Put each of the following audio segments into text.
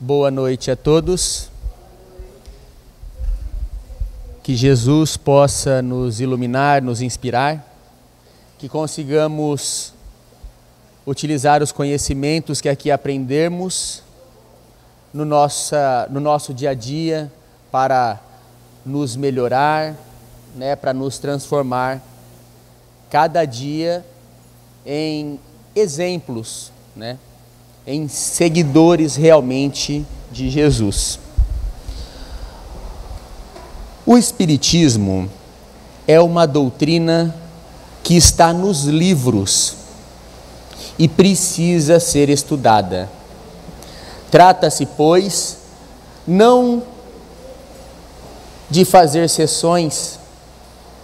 Boa noite a todos. Que Jesus possa nos iluminar, nos inspirar, que consigamos utilizar os conhecimentos que aqui aprendemos no nosso dia a dia para nos melhorar, para nos transformar cada dia em exemplos, em seguidores realmente de Jesus. O Espiritismo é uma doutrina que está nos livros e precisa ser estudada. Trata-se, pois, não de fazer sessões,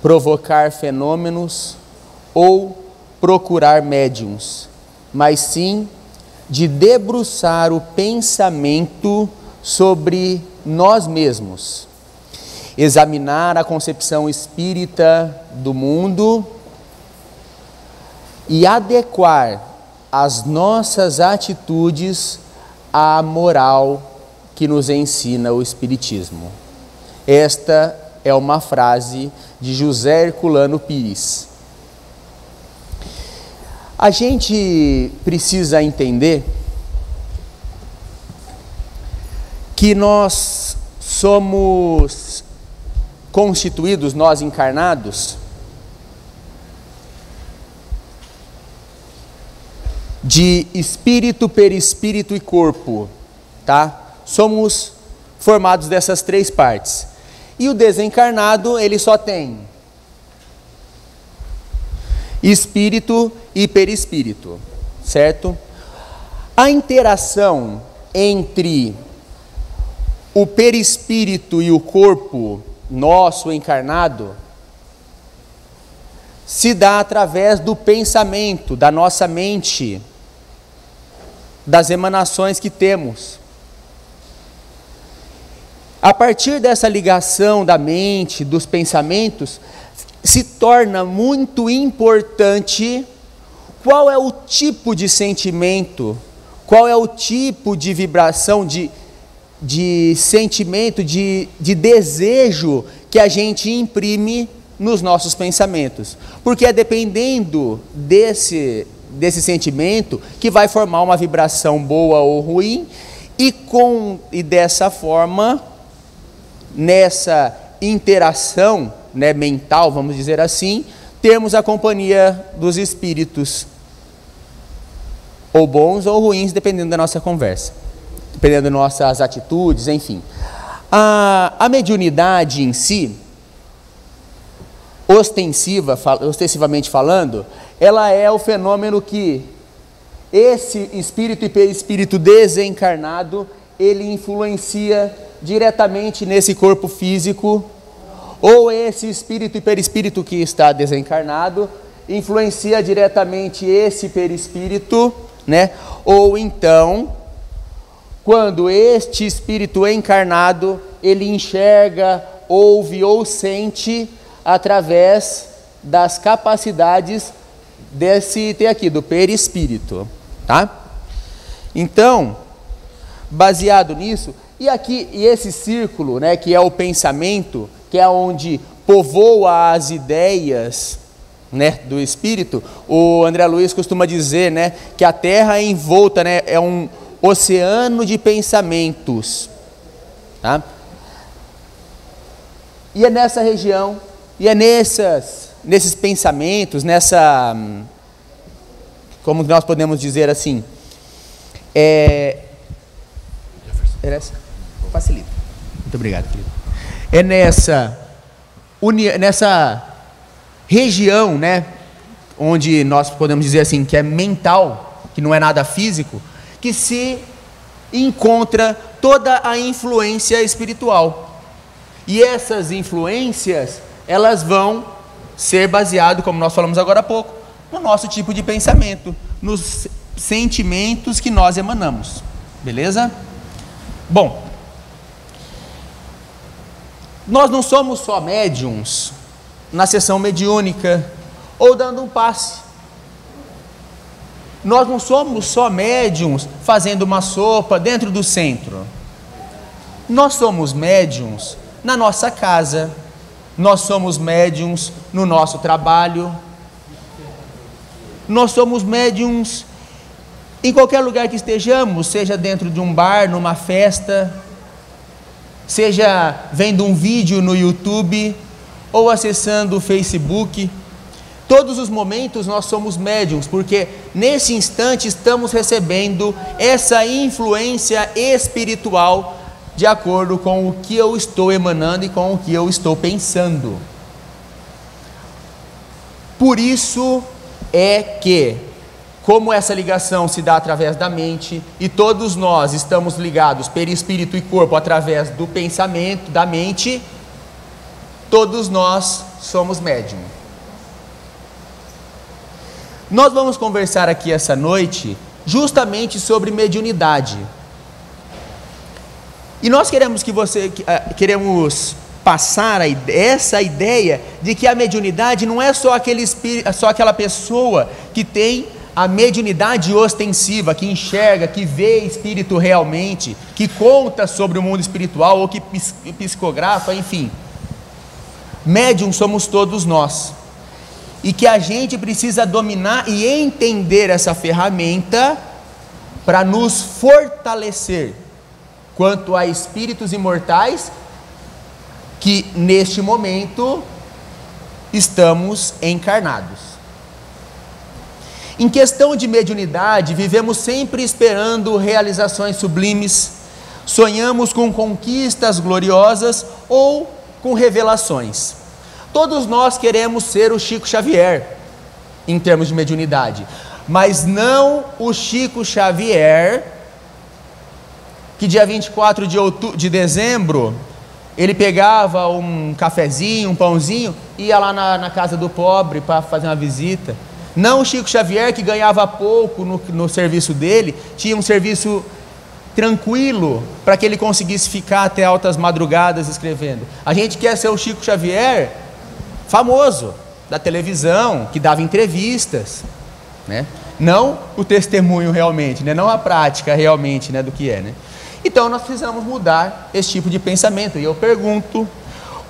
provocar fenômenos ou procurar médiuns, mas sim de debruçar o pensamento sobre nós mesmos, examinar a concepção espírita do mundo e adequar as nossas atitudes à moral que nos ensina o Espiritismo. Esta é uma frase de José Herculano Pires. A gente precisa entender que nós somos constituídos, nós encarnados, de espírito, perispírito e corpo, tá? Somos formados dessas três partes. E o desencarnado, ele só tem espírito e perispírito, certo? A interação entre o perispírito e o corpo nosso encarnado se dá através do pensamento, da nossa mente, das emanações que temos. A partir dessa ligação da mente, dos pensamentos, se torna muito importante qual é o tipo de sentimento, qual é o tipo de vibração, de sentimento, de desejo que a gente imprime nos nossos pensamentos. Porque é dependendo desse sentimento que vai formar uma vibração boa ou ruim, e dessa forma, nessa interação mental, vamos dizer assim, temos a companhia dos espíritos, ou bons ou ruins, dependendo da nossa conversa, dependendo das nossas atitudes, enfim. A mediunidade em si, ostensivamente falando, ela é o fenômeno que esse espírito e perispírito desencarnado, ele influencia diretamente nesse corpo físico, ou esse espírito e perispírito que está desencarnado influencia diretamente esse perispírito, ou então, quando este espírito encarnado, ele enxerga, ouve ou sente através das capacidades desse item aqui, do perispírito, tá? Então, baseado nisso, e esse círculo, que é o pensamento, que é onde povoa as ideias, do espírito, o André Luiz costuma dizer, que a Terra é envolta, é um oceano de pensamentos, tá? E é nessa região, e é nesses pensamentos, como nós podemos dizer assim, facilita. Muito obrigado, querido. É nessa região, onde nós podemos dizer assim, que é mental, que não é nada físico, que se encontra toda a influência espiritual. E essas influências, elas vão ser baseadas, como nós falamos agora há pouco, no nosso tipo de pensamento, nos sentimentos que nós emanamos. Beleza? Bom, nós não somos só médiuns na sessão mediúnica ou dando um passe. nós não somos só médiuns fazendo uma sopa dentro do centro. Nós somos médiuns na nossa casa, nós somos médiuns no nosso trabalho, nós somos médiuns em qualquer lugar que estejamos, seja dentro de um bar, numa festa, seja vendo um vídeo no YouTube ou acessando o Facebook. Todos os momentos nós somos médiuns, porque nesse instante estamos recebendo essa influência espiritual de acordo com o que eu estou emanando e com o que eu estou pensando. Por isso é que, como essa ligação se dá através da mente, e todos nós estamos ligados perispírito e corpo através do pensamento, da mente, todos nós somos médium. Nós vamos conversar aqui essa noite justamente sobre mediunidade. E nós queremos queremos passar essa ideia de que a mediunidade não é só aquela pessoa que tem a mediunidade ostensiva, que enxerga, que vê espírito realmente, que conta sobre o mundo espiritual ou que psicografa, enfim. Médium somos todos nós. E que a gente precisa dominar e entender essa ferramenta para nos fortalecer quanto a espíritos imortais que neste momento estamos encarnados. Em questão de mediunidade, vivemos sempre esperando realizações sublimes, sonhamos com conquistas gloriosas ou com revelações. Todos nós queremos ser o Chico Xavier, em termos de mediunidade, mas não o Chico Xavier, que dia 24 de dezembro, ele pegava um cafezinho, um pãozinho, ia lá na casa do pobre para fazer uma visita. Não o Chico Xavier, que ganhava pouco no serviço dele, tinha um serviço tranquilo para que ele conseguisse ficar até altas madrugadas escrevendo. A gente quer ser o Chico Xavier famoso, da televisão, que dava entrevistas, né? Não o testemunho realmente, né? Não a prática realmente, né, do que é, né? Então nós precisamos mudar esse tipo de pensamento. E eu pergunto,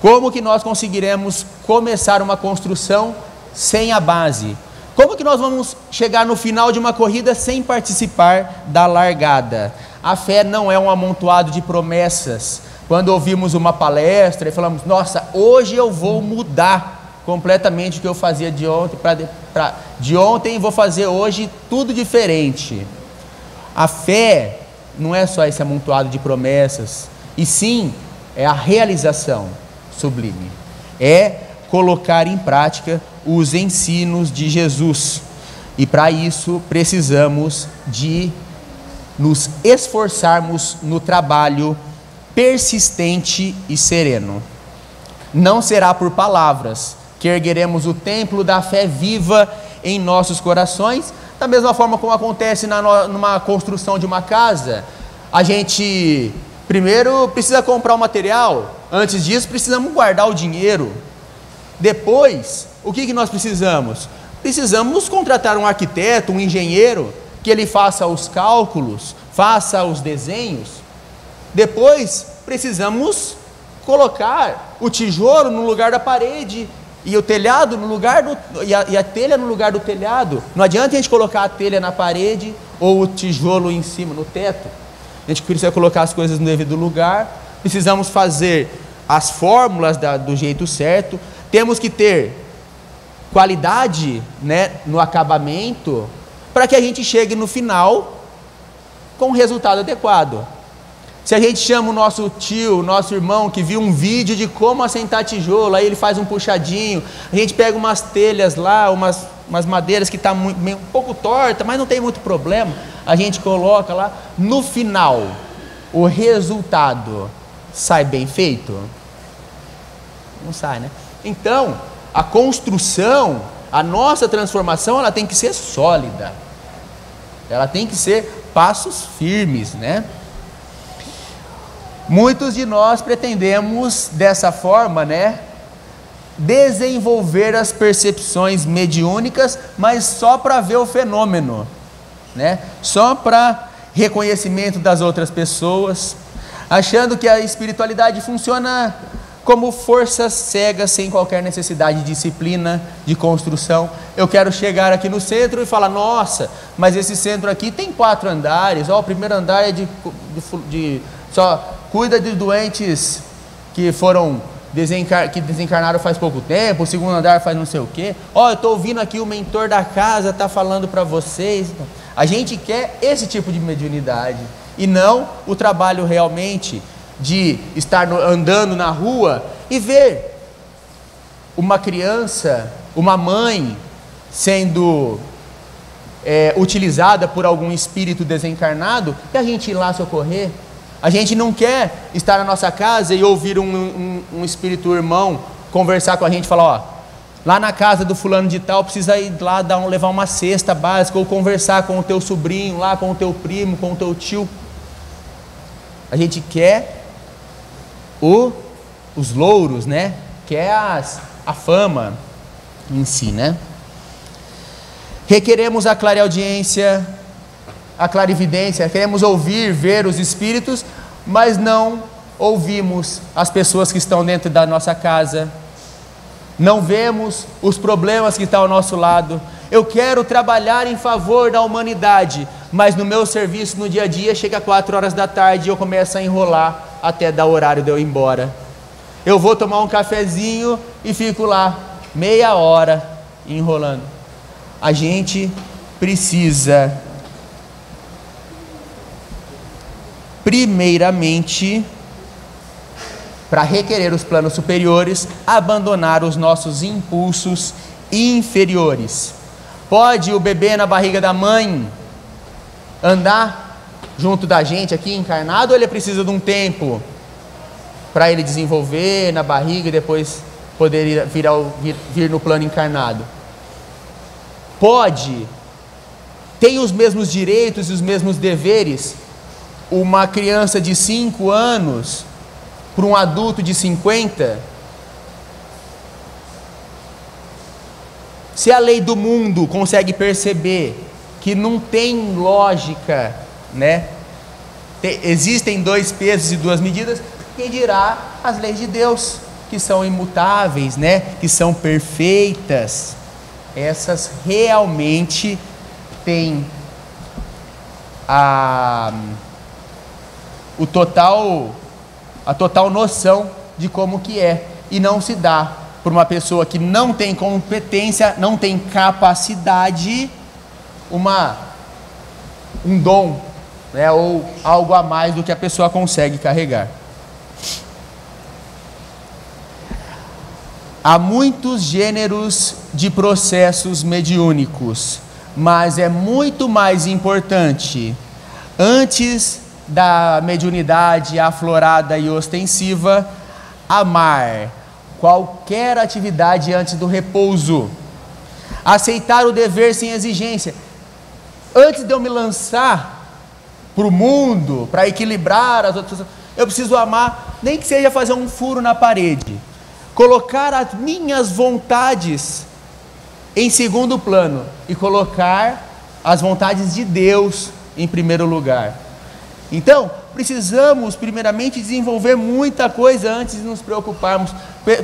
como que nós conseguiremos começar uma construção sem a base? Como que nós vamos chegar no final de uma corrida sem participar da largada? A fé não é um amontoado de promessas. Quando ouvimos uma palestra e falamos, nossa, hoje eu vou mudar completamente o que eu fazia de ontem, de ontem vou fazer hoje tudo diferente. A fé não é só esse amontoado de promessas, e sim é a realização sublime. É colocar em prática os ensinos de Jesus. E para isso precisamos de nos esforçarmos no trabalho persistente e sereno. Não será por palavras que ergueremos o templo da fé viva em nossos corações, da mesma forma como acontece numa construção de uma casa. A gente primeiro precisa comprar o material, antes disso precisamos guardar o dinheiro. Depois, o que nós precisamos? Precisamos contratar um arquiteto, um engenheiro, que ele faça os cálculos, faça os desenhos. Depois, precisamos colocar o tijolo no lugar da parede e o telhado no lugar e a telha no lugar do telhado. Não adianta a gente colocar a telha na parede ou o tijolo em cima, no teto. A gente precisa colocar as coisas no devido lugar. Precisamos fazer as fórmulas do jeito certo. Temos que ter qualidade, né, no acabamento, para que a gente chegue no final com um resultado adequado. Se a gente chama o nosso tio, o nosso irmão, que viu um vídeo de como assentar tijolo, aí ele faz um puxadinho, a gente pega umas telhas lá, umas madeiras que estão um pouco torta, mas não tem muito problema, a gente coloca lá, no final, o resultado sai bem feito? Não sai, né? Então, a construção, a nossa transformação, ela tem que ser sólida, ela tem que ser passos firmes, né? Muitos de nós pretendemos dessa forma, né, desenvolver as percepções mediúnicas, mas só para ver o fenômeno, né? Só para reconhecimento das outras pessoas, achando que a espiritualidade funciona como forças cegas, sem qualquer necessidade de disciplina, de construção. Eu quero chegar aqui no centro e falar: nossa, mas esse centro aqui tem 4 andares, ó, o primeiro andar é só cuida de doentes que foram que desencarnaram faz pouco tempo, o segundo andar faz não sei o quê. Ó, eu estou ouvindo aqui o mentor da casa está falando para vocês. A gente quer esse tipo de mediunidade, e não o trabalho realmente de estar andando na rua e ver uma criança, uma mãe sendo utilizada por algum espírito desencarnado, e a gente ir lá socorrer. A gente não quer estar na nossa casa e ouvir um espírito irmão conversar com a gente e falar: ó, lá na casa do fulano de tal, precisa ir lá levar uma cesta básica, ou conversar com o teu sobrinho lá, com o teu primo, com o teu tio. A gente quer os louros, né? Quer a fama em si, né? Requeremos a clareaudiência, a clarividência, queremos ouvir, ver os espíritos, mas não ouvimos as pessoas que estão dentro da nossa casa, não vemos os problemas que estão ao nosso lado. Eu quero trabalhar em favor da humanidade, mas no meu serviço, no dia a dia, chega 4 horas da tarde e eu começo a enrolar até dar o horário de eu ir embora. Eu vou tomar um cafezinho e fico lá meia hora enrolando. A gente precisa, primeiramente, para requerer os planos superiores, abandonar os nossos impulsos inferiores. Pode o bebê na barriga da mãe andar junto da gente aqui encarnado, ou ele precisa de um tempo para ele desenvolver na barriga e depois poder vir no plano encarnado? Pode, tem os mesmos direitos e os mesmos deveres uma criança de 5 anos para um adulto de 50? Se a lei do mundo consegue perceber que não tem lógica, né? Existem 2 pesos e 2 medidas, quem dirá as leis de Deus, que são imutáveis, né? Que são perfeitas. Essas realmente têm a total noção de como que é, e não se dá por uma pessoa que não tem competência, não tem capacidade, um dom, né, ou algo a mais do que a pessoa consegue carregar. Há muitos gêneros de processos mediúnicos, mas é muito mais importante, antes da mediunidade aflorada e ostensiva, amar qualquer atividade antes do repouso, aceitar o dever sem exigência. Antes de eu me lançar para o mundo, para equilibrar as outras pessoas, eu preciso amar, nem que seja fazer um furo na parede, colocar as minhas vontades em segundo plano e colocar as vontades de Deus em primeiro lugar. Então, precisamos primeiramente desenvolver muita coisa antes de nos preocuparmos.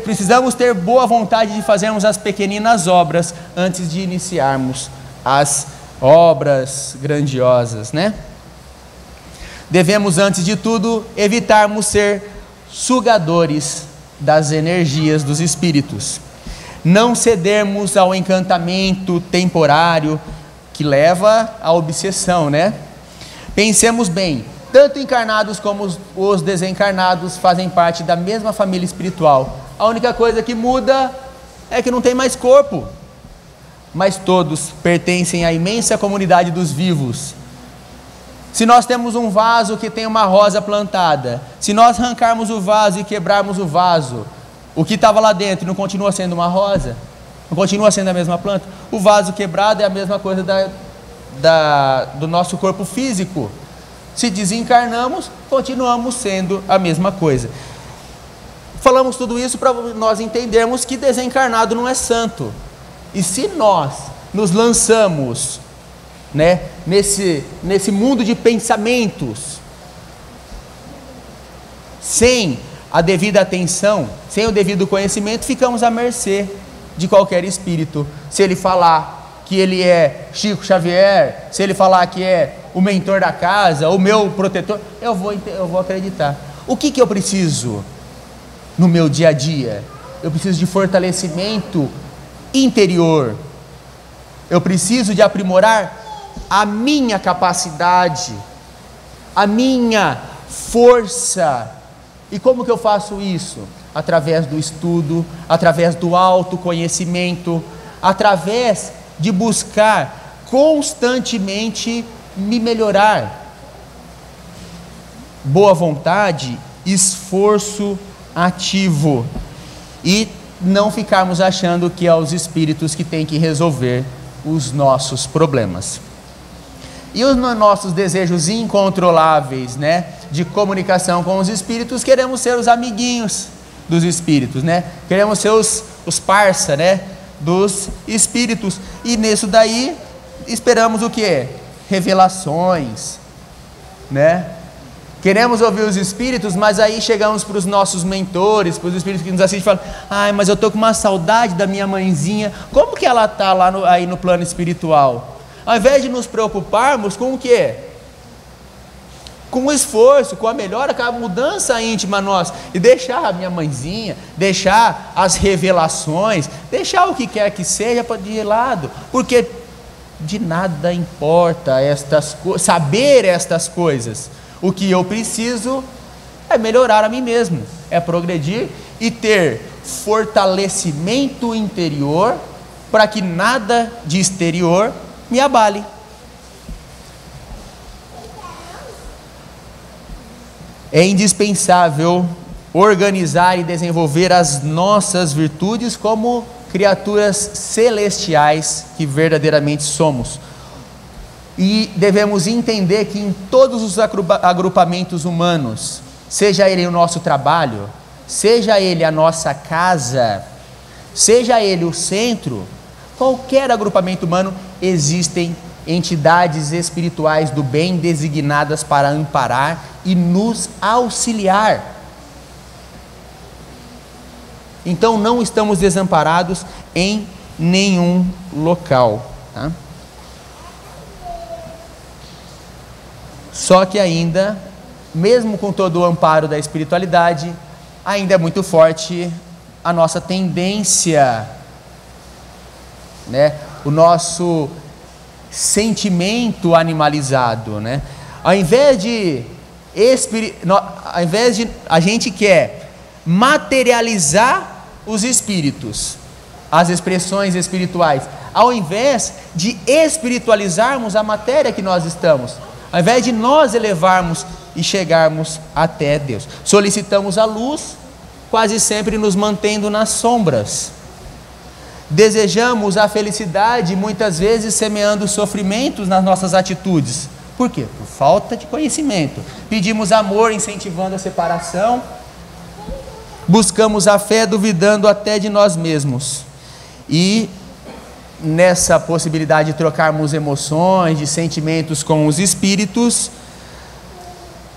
Precisamos ter boa vontade de fazermos as pequeninas obras antes de iniciarmos as obras grandiosas, né? Devemos, antes de tudo, evitarmos ser sugadores das energias dos espíritos. Não cedermos ao encantamento temporário que leva à obsessão, né? Pensemos bem, tanto encarnados como os desencarnados fazem parte da mesma família espiritual. A única coisa que muda é que não tem mais corpo, mas todos pertencem à imensa comunidade dos vivos. Se nós temos um vaso que tem uma rosa plantada, se nós arrancarmos o vaso e quebrarmos o vaso, o que estava lá dentro não continua sendo uma rosa? Não continua sendo a mesma planta? O vaso quebrado é a mesma coisa do nosso corpo físico. Se desencarnamos, continuamos sendo a mesma coisa. Falamos tudo isso para nós entendermos que desencarnado não é santo. E se nós nos lançamos né, nesse mundo de pensamentos, sem a devida atenção, sem o devido conhecimento, ficamos à mercê de qualquer espírito. Se ele falar que ele é Chico Xavier, se ele falar que é o mentor da casa, o meu protetor, eu vou acreditar. O que eu preciso no meu dia a dia? Eu preciso de fortalecimento interior. Eu preciso de aprimorar a minha capacidade, a minha força. E como que eu faço isso? Através do estudo, através do autoconhecimento, através de buscar constantemente me melhorar. Boa vontade, esforço ativo. E não ficarmos achando que é os espíritos que têm que resolver os nossos problemas. E os nossos desejos incontroláveis, né, de comunicação com os espíritos, queremos ser os amiguinhos dos espíritos, né? Queremos ser os parça, né, dos espíritos. E nisso daí esperamos o quê? Revelações, né? Queremos ouvir os espíritos, mas aí chegamos para os nossos mentores, para os espíritos que nos assistem e falam: ai, mas eu estou com uma saudade da minha mãezinha. Como que ela está lá aí no plano espiritual? Ao invés de nos preocuparmos com o quê? Com o esforço, com a melhora, com a mudança íntima nossa, e deixar a minha mãezinha, deixar as revelações, deixar o que quer que seja de lado, porque de nada importa saber estas coisas. O que eu preciso é melhorar a mim mesmo, é progredir e ter fortalecimento interior para que nada de exterior me abale. É indispensável organizar e desenvolver as nossas virtudes como criaturas celestiais que verdadeiramente somos. E devemos entender que em todos os agrupamentos humanos, seja ele o nosso trabalho, seja ele a nossa casa, seja ele o centro, qualquer agrupamento humano, existem entidades espirituais do bem designadas para amparar e nos auxiliar. Então não estamos desamparados em nenhum local, tá? Só que ainda, mesmo com todo o amparo da espiritualidade, ainda é muito forte a nossa tendência, né? O nosso sentimento animalizado, né? Ao invés de a gente quer materializar os espíritos, as expressões espirituais, ao invés de espiritualizarmos a matéria que nós estamos, ao invés de nós elevarmos e chegarmos até Deus, solicitamos a luz, quase sempre nos mantendo nas sombras. Desejamos a felicidade, muitas vezes semeando sofrimentos nas nossas atitudes. Por quê? Por falta de conhecimento. Pedimos amor, incentivando a separação. Buscamos a fé, duvidando até de nós mesmos. E nessa possibilidade de trocarmos emoções, de sentimentos com os espíritos,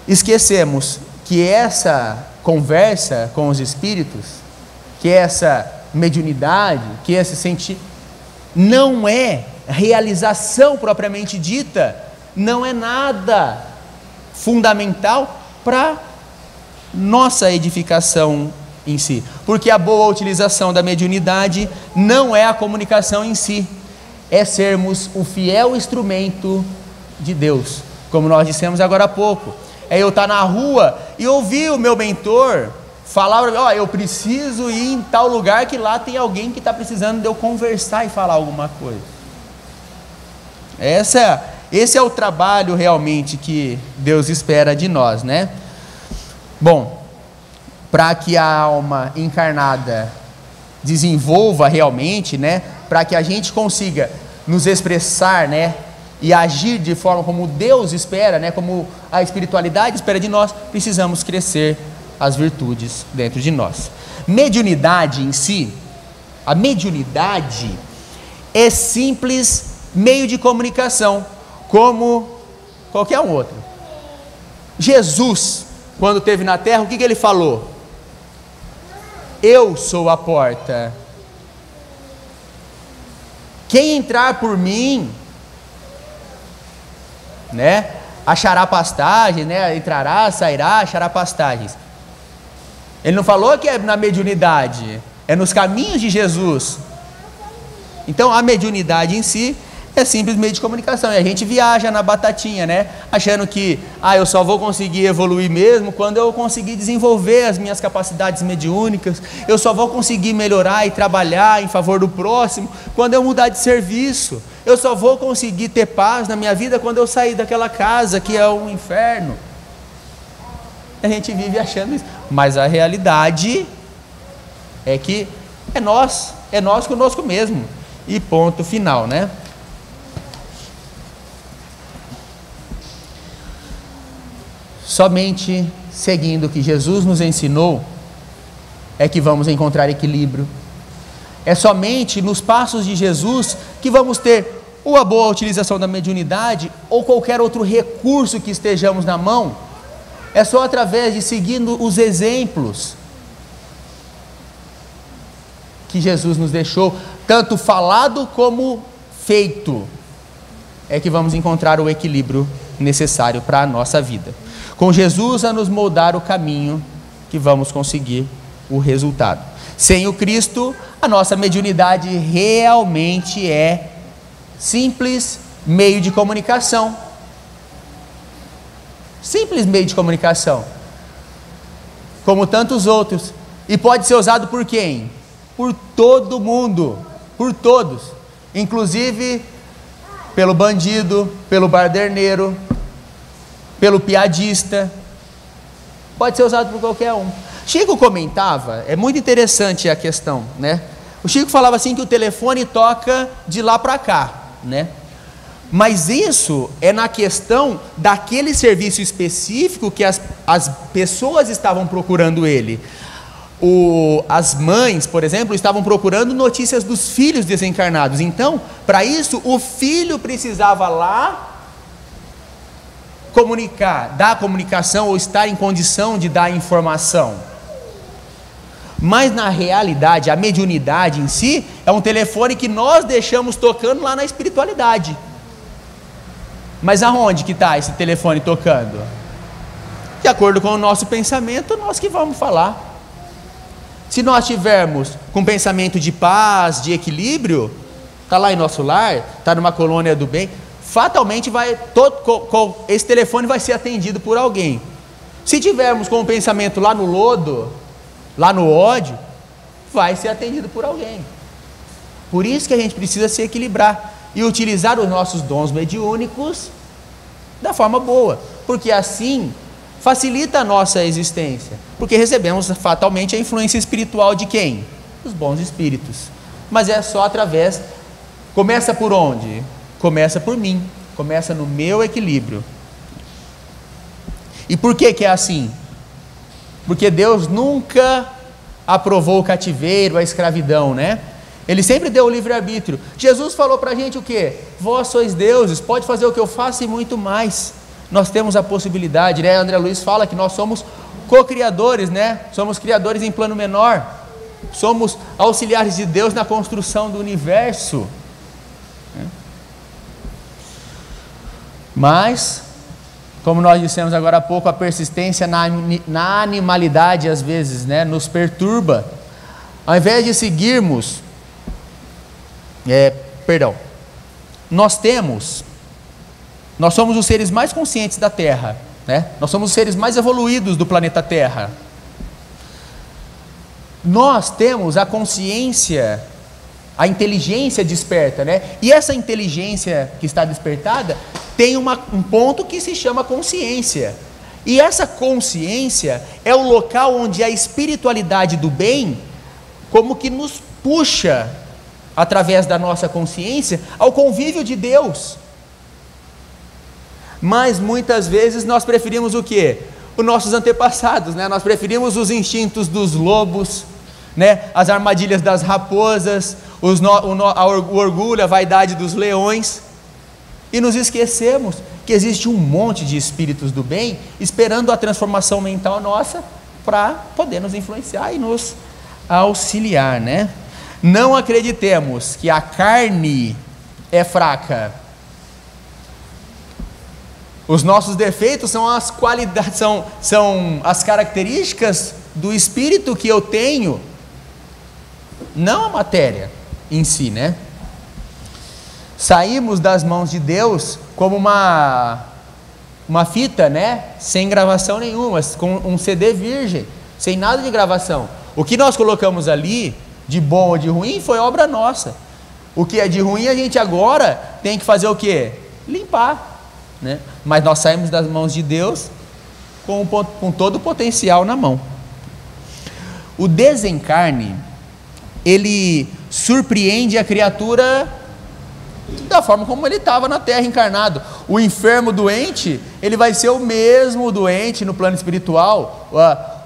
esquecemos que essa conversa com os espíritos, que essa mediunidade, que esse sentir, não é realização propriamente dita, não é nada fundamental para nossa edificação em si, porque a boa utilização da mediunidade não é a comunicação em si, é sermos o fiel instrumento de Deus, como nós dissemos agora há pouco. É eu estar na rua e ouvir o meu mentor falar: ó, eu preciso ir em tal lugar que lá tem alguém que está precisando de eu conversar e falar alguma coisa. Esse é o trabalho realmente que Deus espera de nós, né? Bom, para que a alma encarnada desenvolva realmente, né? Para que a gente consiga nos expressar, né? E agir de forma como Deus espera, né? Como a espiritualidade espera de nós, precisamos crescer as virtudes dentro de nós. Mediunidade em si, a mediunidade é simples meio de comunicação. como qualquer um outro. Jesus, quando esteve na terra, o que ele falou? Eu sou a porta. Quem entrar por mim, né, achará pastagem, né, entrará, sairá, achará pastagens. Ele não falou que é na mediunidade, é nos caminhos de Jesus. Então a mediunidade em si é simples meio de comunicação, e a gente viaja na batatinha, né, achando que eu só vou conseguir evoluir mesmo quando eu conseguir desenvolver as minhas capacidades mediúnicas, eu só vou conseguir melhorar e trabalhar em favor do próximo quando eu mudar de serviço, eu só vou conseguir ter paz na minha vida quando eu sair daquela casa que é um inferno. A gente vive achando isso, mas a realidade é que é nós conosco mesmo, e ponto final, né? Somente seguindo o que Jesus nos ensinou é que vamos encontrar equilíbrio. É somente nos passos de Jesus que vamos ter ou a boa utilização da mediunidade ou qualquer outro recurso que estejamos na mão. É só através de seguindo os exemplos que Jesus nos deixou, tanto falado como feito, é que vamos encontrar o equilíbrio necessário para a nossa vida. Com Jesus a nos moldar o caminho, que vamos conseguir o resultado. Sem o Cristo, a nossa mediunidade realmente é simples meio de comunicação. Simples meio de comunicação, como tantos outros, e pode ser usado por quem? Por todo mundo, por todos, inclusive pelo bandido, pelo barderneiro, pelo piadista, pode ser usado por qualquer um. Chico comentava, é muito interessante a questão, né? O Chico falava assim que o telefone toca de lá para cá, né? Mas isso é na questão daquele serviço específico que as pessoas estavam procurando ele. As mães, por exemplo, estavam procurando notícias dos filhos desencarnados. Então, para isso, o filho precisava lá comunicar, dar comunicação ou estar em condição de dar informação. Mas na realidade, a mediunidade em si é um telefone que nós deixamos tocando lá na espiritualidade. Mas aonde que está esse telefone tocando? De acordo com o nosso pensamento, nós que vamos falar. Se nós tivermos com pensamento de paz, de equilíbrio, está lá em nosso lar, está numa colônia do bem, fatalmente esse telefone vai ser atendido por alguém. Se tivermos com o pensamento lá no lodo, lá no ódio, vai ser atendido por alguém. Por isso que a gente precisa se equilibrar e utilizar os nossos dons mediúnicos da forma boa, porque assim facilita a nossa existência, porque recebemos fatalmente a influência espiritual de quem? Os bons espíritos. Mas é só através, começa por onde? Começa por mim, começa no meu equilíbrio. E por que é assim? Porque Deus nunca aprovou o cativeiro, a escravidão, né? Ele sempre deu o livre-arbítrio. Jesus falou para a gente o quê? Vós sois deuses, pode fazer o que eu faço e muito mais. Nós temos a possibilidade, né? André Luiz fala que nós somos co-criadores, né? Somos criadores em plano menor. Somos auxiliares de Deus na construção do universo. Mas, como nós dissemos agora há pouco, a persistência na animalidade às vezes, né, nos perturba. Ao invés de seguirmos, nós somos os seres mais conscientes da Terra, né? Nós somos os seres mais evoluídos do planeta Terra. Nós temos a consciência, a inteligência desperta, né? E essa inteligência que está despertada tem um ponto que se chama consciência. E essa consciência é o local onde a espiritualidade do bem como que nos puxa, através da nossa consciência, ao convívio de Deus. Mas muitas vezes nós preferimos o quê? Os nossos antepassados, né? Nós preferimos os instintos dos lobos, né? As armadilhas das raposas, o orgulho, a vaidade dos leões. e nos esquecemos que existe um monte de espíritos do bem esperando a transformação mental nossa para poder nos influenciar e nos auxiliar, né? Não acreditemos que a carne é fraca. Os nossos defeitos são as qualidades, são as características do espírito que eu tenho, não a matéria em si, né? Saímos das mãos de Deus como uma fita, né? Sem gravação nenhuma, com um CD virgem, sem nada de gravação. O que nós colocamos ali, de bom ou de ruim, foi obra nossa. O que é de ruim, a gente agora tem que fazer o quê? Limpar, né? Mas nós saímos das mãos de Deus com todo o potencial na mão. O desencarne, ele surpreende a criatura da forma como ele estava na Terra encarnado. O enfermo doente, ele vai ser o mesmo doente no plano espiritual.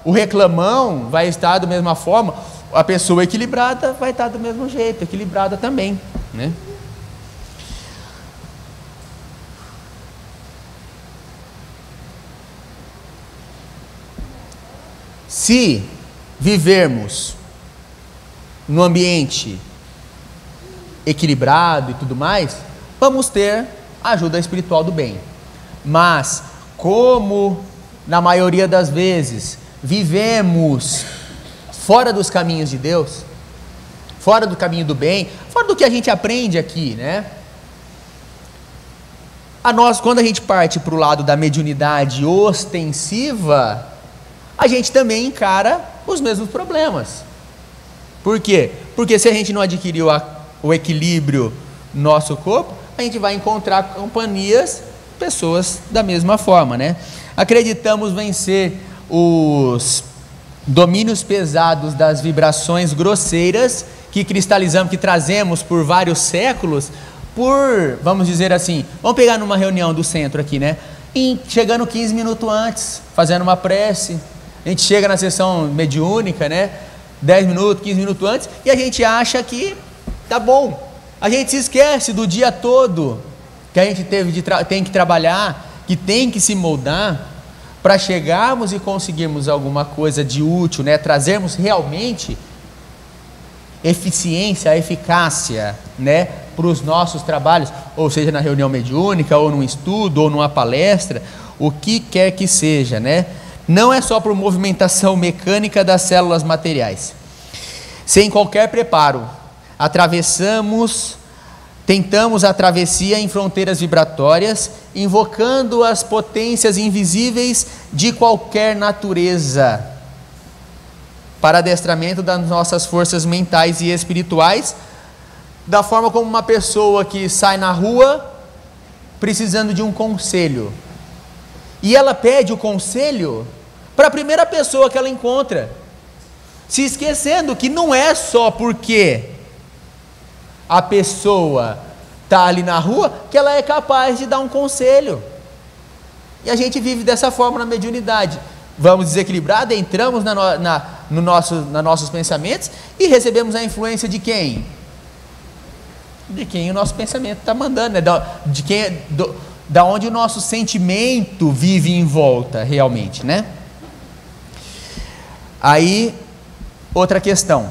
O reclamão vai estar da mesma forma. A pessoa equilibrada vai estar do mesmo jeito, equilibrada também, né? Se vivermos num ambiente equilibrado e tudo mais, vamos ter ajuda espiritual do bem. Mas como na maioria das vezes vivemos fora dos caminhos de Deus, fora do caminho do bem, fora do que a gente aprende aqui, né? Quando a gente parte para o lado da mediunidade ostensiva, a gente também encara os mesmos problemas. Por quê? Porque se a gente não adquiriu o equilíbrio no nosso corpo, a gente vai encontrar companhias, pessoas da mesma forma, né? Acreditamos vencer os domínios pesados das vibrações grosseiras que cristalizamos, que trazemos por vários séculos, vamos dizer assim, vamos pegar numa reunião do centro aqui, né? Chegando 15 minutos antes, fazendo uma prece, a gente chega na sessão mediúnica, né? 10 minutos, 15 minutos antes, e a gente acha que tá bom. A gente se esquece do dia todo que a gente tem que trabalhar, que tem que se moldar para chegarmos e conseguirmos alguma coisa de útil, né? Trazermos realmente eficiência, eficácia, né? Para os nossos trabalhos, ou seja, na reunião mediúnica, ou num estudo, ou numa palestra, o que quer que seja, né? Não é só por movimentação mecânica das células materiais. Sem qualquer preparo, tentamos a travessia em fronteiras vibratórias, invocando as potências invisíveis de qualquer natureza, para adestramento das nossas forças mentais e espirituais, da forma como uma pessoa que sai na rua precisando de um conselho, e ela pede o conselho para a primeira pessoa que ela encontra, se esquecendo que não é só porque a pessoa está ali na rua que ela é capaz de dar um conselho. E a gente vive dessa forma na mediunidade. Vamos desequilibrado, entramos nos nossos pensamentos e recebemos a influência de quem? De quem o nosso pensamento está mandando, né? Da onde o nosso sentimento vive em volta realmente, né? Aí, outra questão.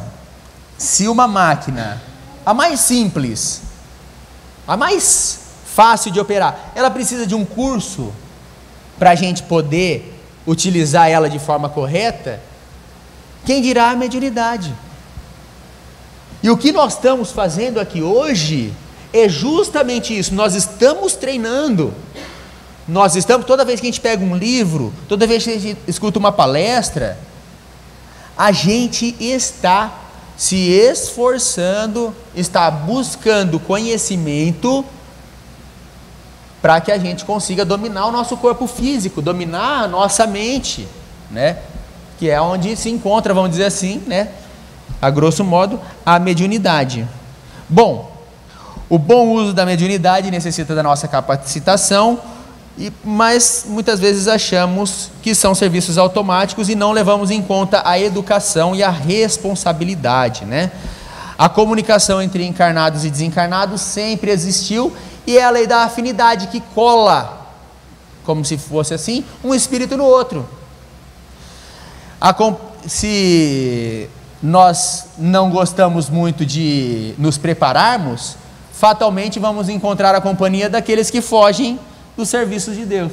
Se uma máquina, a mais simples, a mais fácil de operar, ela precisa de um curso para a gente poder utilizar ela de forma correta, quem dirá a mediunidade? E o que nós estamos fazendo aqui hoje é justamente isso. Nós estamos treinando, toda vez que a gente pega um livro, toda vez que a gente escuta uma palestra, a gente está se esforçando, está buscando conhecimento para que a gente consiga dominar o nosso corpo físico, dominar a nossa mente, né? Que é onde se encontra, vamos dizer assim, né? A grosso modo, a mediunidade. Bom, o bom uso da mediunidade necessita da nossa capacitação, mas muitas vezes achamos que são serviços automáticos e não levamos em conta a educação e a responsabilidade, né? A comunicação entre encarnados e desencarnados sempre existiu E é a lei da afinidade que cola, como se fosse assim, um espírito no outro. Se nós não gostamos muito de nos prepararmos, fatalmente vamos encontrar a companhia daqueles que fogem dos serviços de Deus.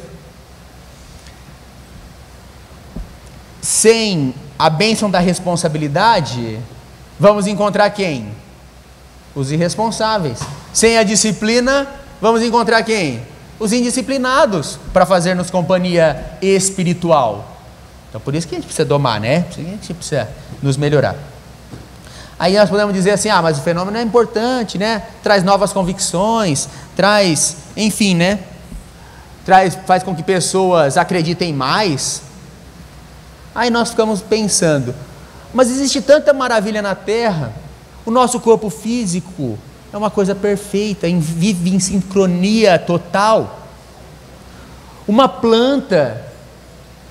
Sem a bênção da responsabilidade, vamos encontrar quem? Os irresponsáveis. Sem a disciplina, vamos encontrar quem? Os indisciplinados, para fazer-nos companhia espiritual. Então, por isso que a gente precisa domar, né? Por isso que a gente precisa nos melhorar. Aí nós podemos dizer assim, mas o fenômeno é importante, né? Traz novas convicções, traz, enfim, né? Faz com que pessoas acreditem mais. Aí nós ficamos pensando, mas existe tanta maravilha na Terra, o nosso corpo físico é uma coisa perfeita, vive em sincronia total. Uma planta,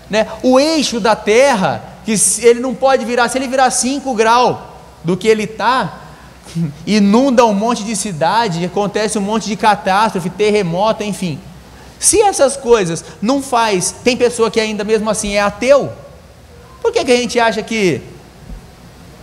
né? O eixo da Terra, que ele não pode virar, se ele virar 5 graus do que ele está, inunda um monte de cidade, acontece um monte de catástrofe, terremoto, enfim. Se essas coisas não faz, tem pessoa que ainda mesmo assim é ateu, por que a gente acha que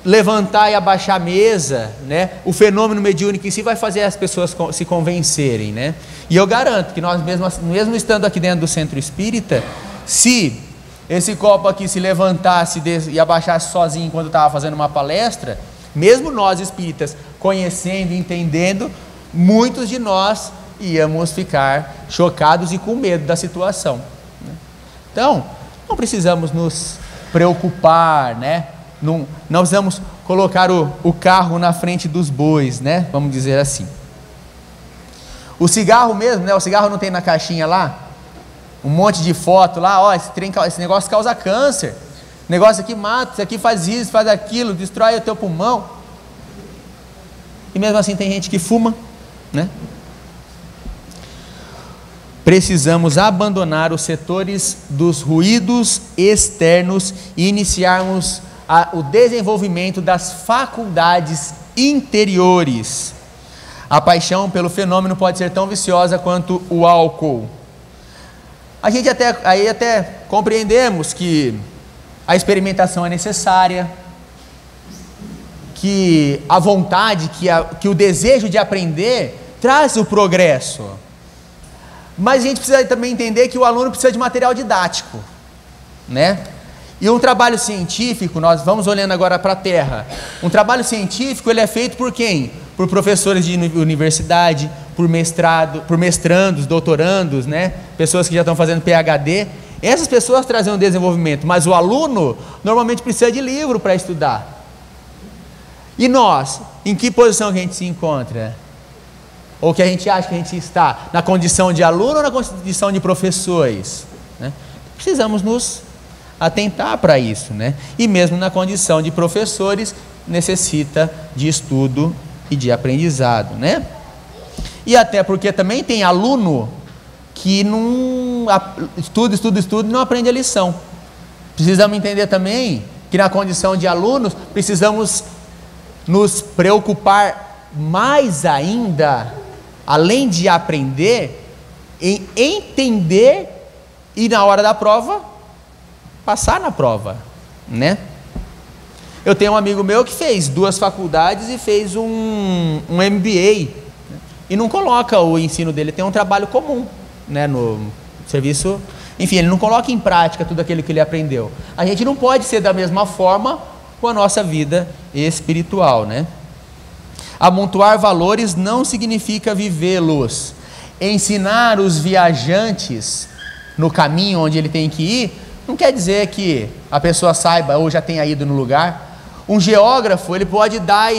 levantar e abaixar a mesa, né, o fenômeno mediúnico em si vai fazer as pessoas se convencerem, né? E eu garanto que nós mesmo estando aqui dentro do centro espírita, se esse copo aqui se levantasse e abaixasse sozinho enquanto estava fazendo uma palestra, mesmo nós espíritas conhecendo e entendendo, muitos de nós íamos ficar chocados e com medo da situação, né? Então, não precisamos nos preocupar, né? Não precisamos colocar o carro na frente dos bois, né? Vamos dizer assim. O cigarro mesmo, né? O cigarro não tem na caixinha lá? Um monte de foto lá, esse negócio causa câncer, negócio aqui mata, isso aqui faz isso, faz aquilo, destrói o teu pulmão. E mesmo assim tem gente que fuma, né? Precisamos abandonar os setores dos ruídos externos e iniciarmos o desenvolvimento das faculdades interiores. A paixão pelo fenômeno pode ser tão viciosa quanto o álcool. A gente até compreendemos que a experimentação é necessária, que a vontade, que o desejo de aprender traz o progresso. Mas a gente precisa também entender que o aluno precisa de material didático, né? E um trabalho científico, nós vamos olhando agora para a Terra, um trabalho científico ele é feito por quem? Por professores de universidade, por mestrandos, doutorandos, né? Pessoas que já estão fazendo PhD. Essas pessoas trazem um desenvolvimento, mas o aluno normalmente precisa de livro para estudar. E nós, em que posição que a gente se encontra? Ou que a gente acha que a gente está? Na condição de aluno ou na condição de professores, né? Precisamos nos atentar para isso, né? E mesmo na condição de professores, necessita de estudo e de aprendizado, né? E até porque também tem aluno que não estuda e não aprende a lição. Precisamos entender também que na condição de alunos, precisamos nos preocupar mais ainda, além de aprender, em entender e na hora da prova, passar na prova, né? Eu tenho um amigo meu que fez 2 faculdades e fez um MBA, né? E não coloca o ensino dele, tem um trabalho comum, né, no serviço, enfim, ele não coloca em prática tudo aquilo que ele aprendeu. A gente não pode ser da mesma forma com a nossa vida espiritual, né? Amontoar valores não significa vivê-los. Ensinar os viajantes no caminho onde ele tem que ir, não quer dizer que a pessoa saiba ou já tenha ido no lugar. Um geógrafo, ele pode dar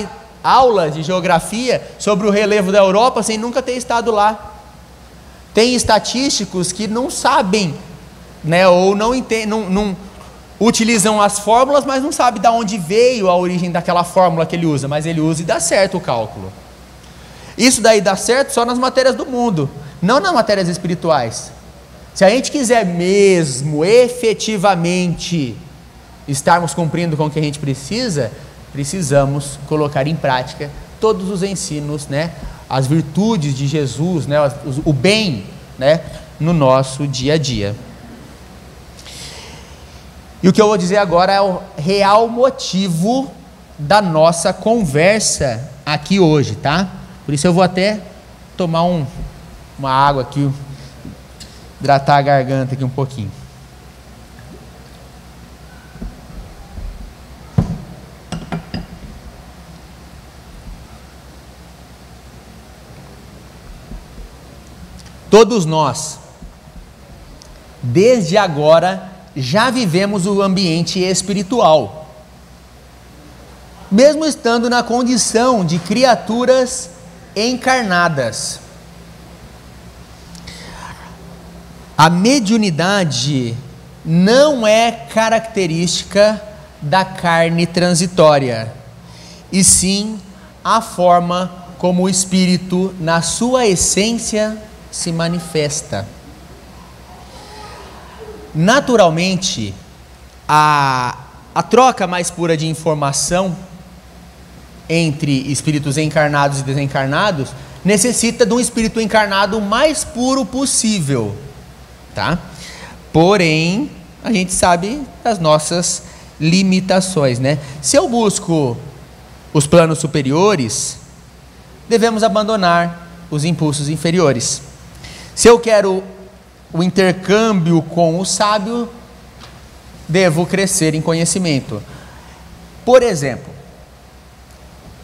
aulas de geografia sobre o relevo da Europa sem nunca ter estado lá. Tem estatísticos que não sabem, né, ou não utilizam as fórmulas, mas não sabem de onde veio a origem daquela fórmula que ele usa, mas ele usa e dá certo o cálculo. Isso daí dá certo só nas matérias do mundo, não nas matérias espirituais. Se a gente quiser mesmo, efetivamente, estarmos cumprindo com o que a gente precisa, precisamos colocar em prática todos os ensinos, né? as virtudes de Jesus, né, o bem, né, no nosso dia a dia. E o que eu vou dizer agora é o real motivo da nossa conversa aqui hoje, tá? Por isso eu vou até tomar uma água aqui, hidratar a garganta aqui um pouquinho. Todos nós, desde agora, já vivemos o ambiente espiritual, mesmo estando na condição de criaturas encarnadas. A mediunidade não é característica da carne transitória, e sim a forma como o espírito, na sua essência, se manifesta. Naturalmente, a troca mais pura de informação entre espíritos encarnados e desencarnados necessita de um espírito encarnado o mais puro possível, tá? Porém, a gente sabe das nossas limitações, né? Se eu busco os planos superiores, devemos abandonar os impulsos inferiores. Se eu quero o intercâmbio com o sábio, devo crescer em conhecimento. Por exemplo,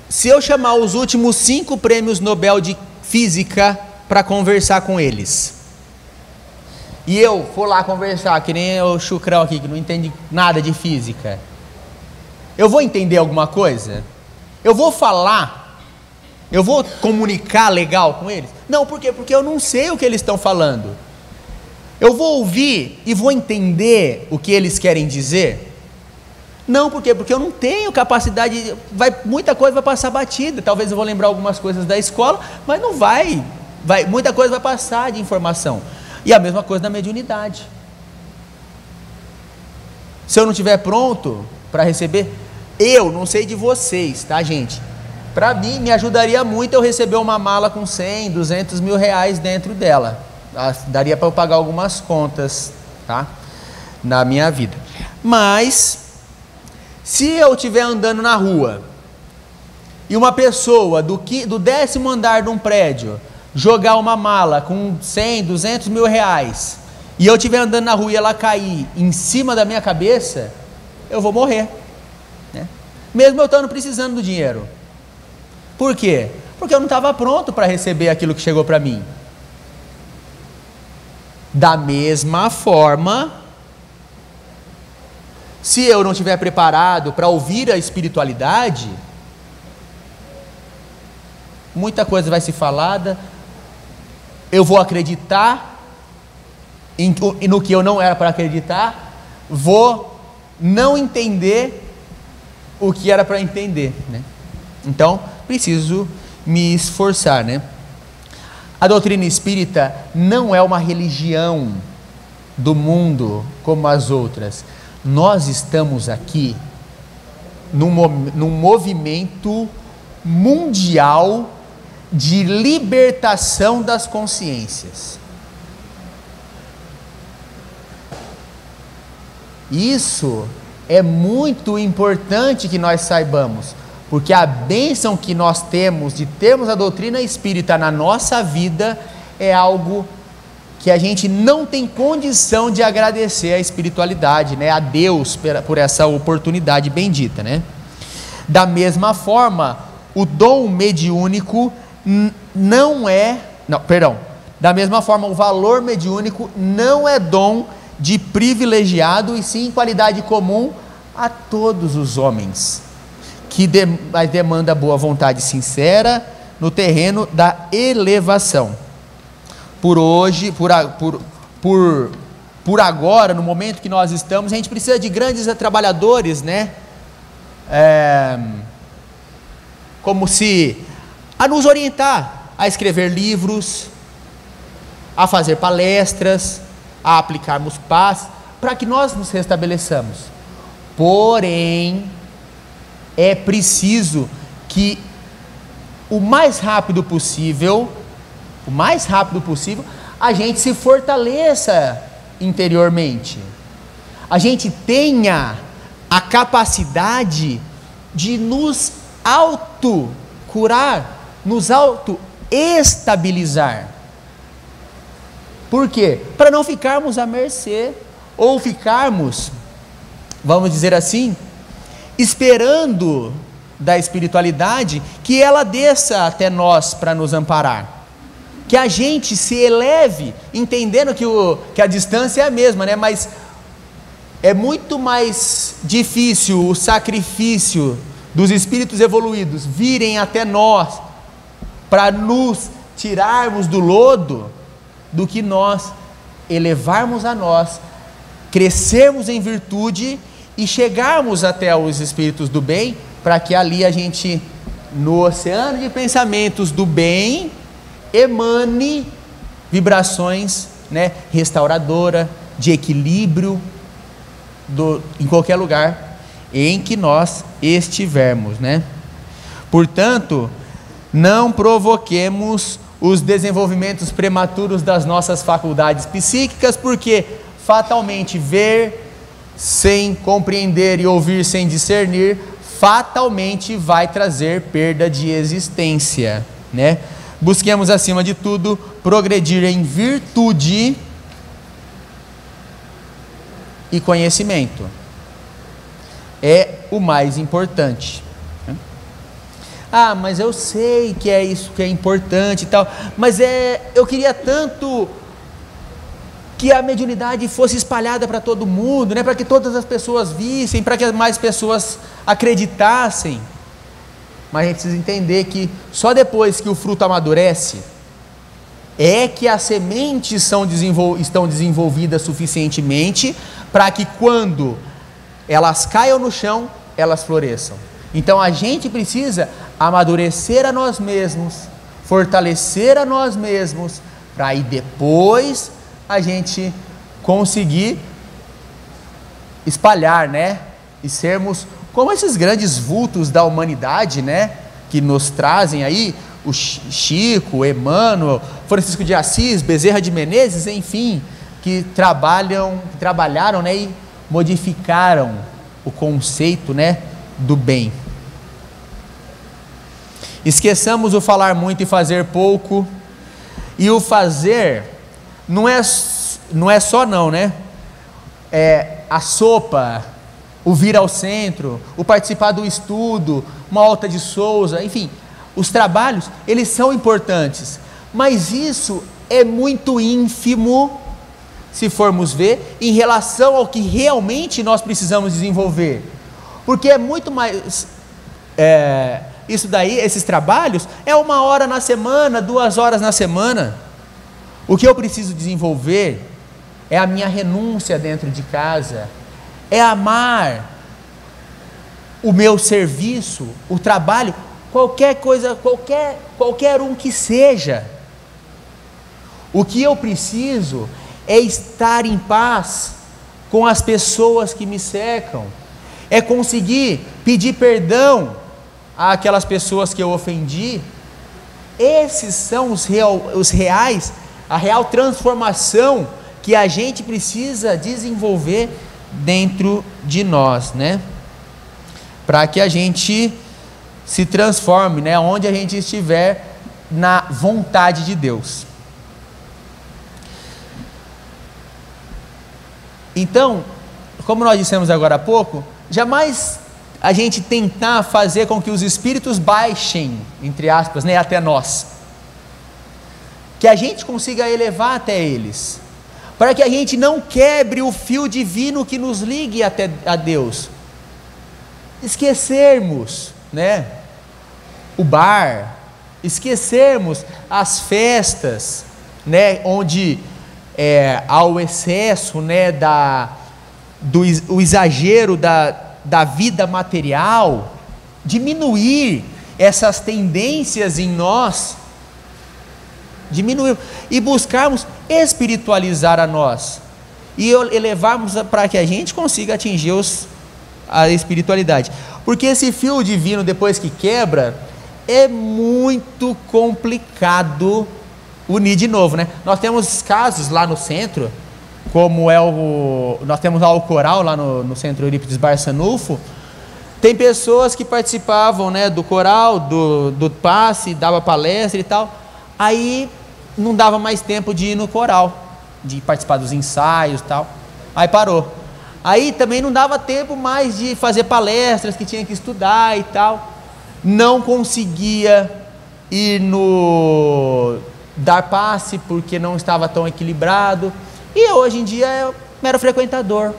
se eu chamar os últimos 5 prêmios Nobel de Física para conversar com eles, e eu for lá conversar, que nem o Chucrão aqui, que não entende nada de física, eu vou entender alguma coisa? Eu vou falar? Eu vou comunicar legal com eles? Não, por quê? Porque eu não sei o que eles estão falando. Eu vou ouvir e vou entender o que eles querem dizer? Não, por quê? Porque eu não tenho capacidade, muita coisa vai passar batida. Talvez eu vou lembrar algumas coisas da escola, mas não muita coisa vai passar de informação. E a mesma coisa na mediunidade. Se eu não estiver pronto para receber, eu não sei de vocês, tá, gente? Para mim, me ajudaria muito eu receber uma mala com 100, 200 mil reais dentro dela. Daria para eu pagar algumas contas, tá? Na minha vida. Mas, se eu estiver andando na rua e uma pessoa do 10º andar de um prédio jogar uma mala com 100, 200 mil reais, e eu estiver andando na rua e ela cair em cima da minha cabeça, eu vou morrer, né? Mesmo eu estando precisando do dinheiro. Por quê? Porque eu não estava pronto para receber aquilo que chegou para mim. Da mesma forma, se eu não estiver preparado para ouvir a espiritualidade, muita coisa vai ser falada, eu vou acreditar no que eu não era para acreditar, vou não entender o que era para entender, né? Então, preciso me esforçar, né? A doutrina espírita não é uma religião do mundo como as outras. Nós estamos aqui num movimento mundial de libertação das consciências. Isso é muito importante que nós saibamos, porque a bênção que nós temos de termos a doutrina espírita na nossa vida é algo que a gente não tem condição de agradecer à espiritualidade, né? A Deus por essa oportunidade bendita, né? Da mesma forma, o dom mediúnico da mesma forma, o valor mediúnico não é dom de privilegiado, e sim qualidade comum a todos os homens, que demanda boa vontade sincera no terreno da elevação. Por hoje, por agora, no momento que nós estamos, a gente precisa de grandes trabalhadores, né? Como se a nos orientar a escrever livros, a fazer palestras, a aplicarmos paz, para que nós nos restabeleçamos. Porém, é preciso que o mais rápido possível, a gente se fortaleça interiormente. A gente tenha a capacidade de nos autocurar, nos autoestabilizar. Por quê? Para não ficarmos à mercê, ou ficarmos, vamos dizer assim, esperando da espiritualidade que ela desça até nós para nos amparar. Que a gente se eleve, entendendo que a distância é a mesma, né? Mas é muito mais difícil o sacrifício dos espíritos evoluídos virem até nós para nos tirarmos do lodo, do que nós elevarmos a nós, crescermos em virtude e chegarmos até os espíritos do bem, para que ali a gente, no oceano de pensamentos do bem, emane vibrações, né, restauradora, de equilíbrio, em qualquer lugar em que nós estivermos, né? Portanto, não provoquemos os desenvolvimentos prematuros das nossas faculdades psíquicas, porque fatalmente ver sem compreender e ouvir sem discernir, fatalmente vai trazer perda de existência, né? Busquemos acima de tudo progredir em virtude e conhecimento. É o mais importante. Ah, mas eu sei que é isso que é importante e tal, mas eu queria tanto que a mediunidade fosse espalhada para todo mundo, né? Para que todas as pessoas vissem, para que mais pessoas acreditassem. Mas a gente precisa entender que só depois que o fruto amadurece, é que as sementes estão desenvolvidas suficientemente para que quando elas caiam no chão, elas floresçam. Então a gente precisa amadurecer a nós mesmos, fortalecer a nós mesmos, para aí depois a gente conseguir espalhar, né? E sermos como esses grandes vultos da humanidade, né? Que nos trazem aí o Chico, Emmanuel, Francisco de Assis, Bezerra de Menezes, enfim, que trabalharam, né? E modificaram o conceito, né? Do bem. Esqueçamos o falar muito e fazer pouco. E o fazer não é só não, né? É a sopa, o vir ao centro, o participar do estudo, uma Alta de Souza, enfim, os trabalhos, eles são importantes, mas isso é muito ínfimo, se formos ver, em relação ao que realmente nós precisamos desenvolver, porque é muito mais, isso daí, esses trabalhos, é 1 hora na semana, 2 horas na semana. O que eu preciso desenvolver é a minha renúncia dentro de casa, é amar o meu serviço, o trabalho, qualquer coisa, qualquer um que seja. O que eu preciso é estar em paz com as pessoas que me cercam, é conseguir pedir perdão àquelas pessoas que eu ofendi. Esses são os reais, a real transformação que a gente precisa desenvolver dentro de nós, né? Para que a gente se transforme, né? Onde a gente estiver, na vontade de Deus. Então, como nós dissemos agora há pouco, jamais a gente tentar fazer com que os espíritos baixem, entre aspas, né, até nós, que a gente consiga elevar até eles, para que a gente não quebre o fio divino que nos ligue até a Deus. Esquecermos, né, o bar, esquecermos as festas, né, onde há o excesso, né, o exagero da vida material, diminuir essas tendências em nós, diminuir e buscarmos espiritualizar a nós e elevarmos para que a gente consiga atingir a espiritualidade, porque esse fio divino, depois que quebra, é muito complicado unir de novo, né? Nós temos casos lá no centro, como nós temos lá o coral, lá no Centro Eurípides Barçanufo. Tem pessoas que participavam, né, do coral, do passe, dava palestra e tal. Aí não dava mais tempo de ir no coral, de participar dos ensaios e tal. Aí parou. Aí também não dava tempo mais de fazer palestras, que tinha que estudar e tal. Não conseguia ir no dar passe porque não estava tão equilibrado. E hoje em dia é mero frequentador.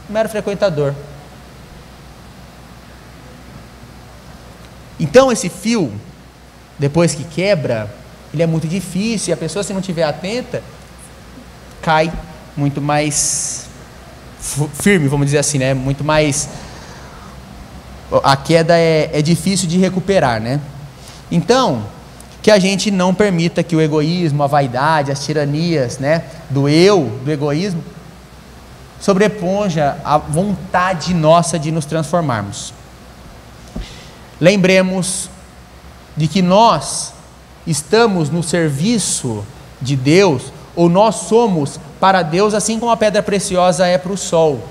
Mero frequentador. Então esse fio, depois que quebra, ele é muito difícil, e a pessoa, se não estiver atenta, cai muito mais firme, vamos dizer assim, né? Muito mais... A queda é difícil de recuperar, né? Então, que a gente não permita que o egoísmo, a vaidade, as tiranias, né, do egoísmo, sobreponja a vontade nossa de nos transformarmos. Lembremos de que nós estamos no serviço de Deus, ou nós somos para Deus, assim como a pedra preciosa é para o sol.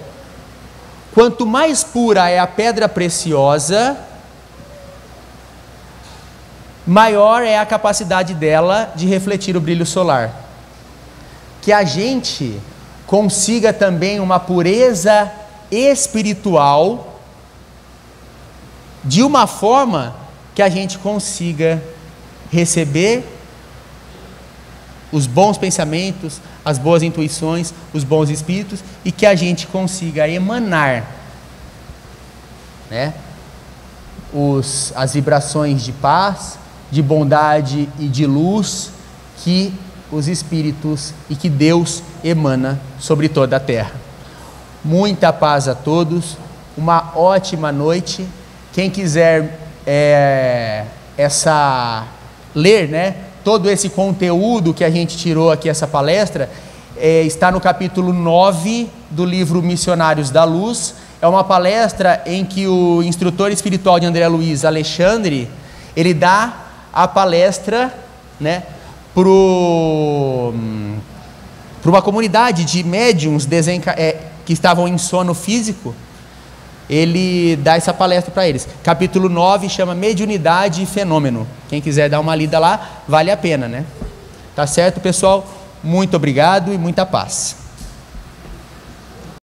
Quanto mais pura é a pedra preciosa, maior é a capacidade dela de refletir o brilho solar. Que a gente consiga também uma pureza espiritual, de uma forma que a gente consiga receber os bons pensamentos, as boas intuições, os bons espíritos, e que a gente consiga emanar, né, as vibrações de paz, de bondade e de luz que os espíritos e que Deus emana sobre toda a terra. Muita paz a todos, uma ótima noite. Quem quiser ler, né, todo esse conteúdo que a gente tirou aqui, essa palestra, está no capítulo 9 do livro Missionários da Luz. É uma palestra em que o instrutor espiritual de André Luiz, Alexandre, ele dá a palestra, né, para uma comunidade de médiuns que estavam em sono físico. Ele dá essa palestra para eles. Capítulo 9 chama Mediunidade e Fenômeno. Quem quiser dar uma lida lá, vale a pena, né? Tá certo, pessoal? Muito obrigado e muita paz.